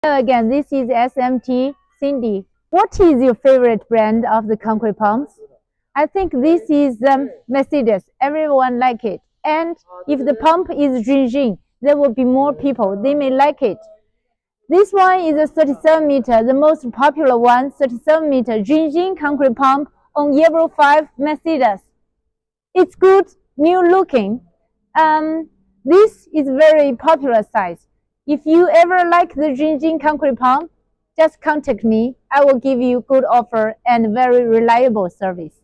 Hello again, this is SMT Cindy. What is your favorite brand of the concrete pumps? I think this is Mercedes. Everyone like it. And if the pump is JunJin, there will be more people. They may like it. This one is a 37 meter, the most popular one, 37 meter JunJin concrete pump on Euro 5 Mercedes. It's good, new looking. This is very popular size. If you ever like the JunJin concrete pump, just contact me. I will give you good offer and very reliable service.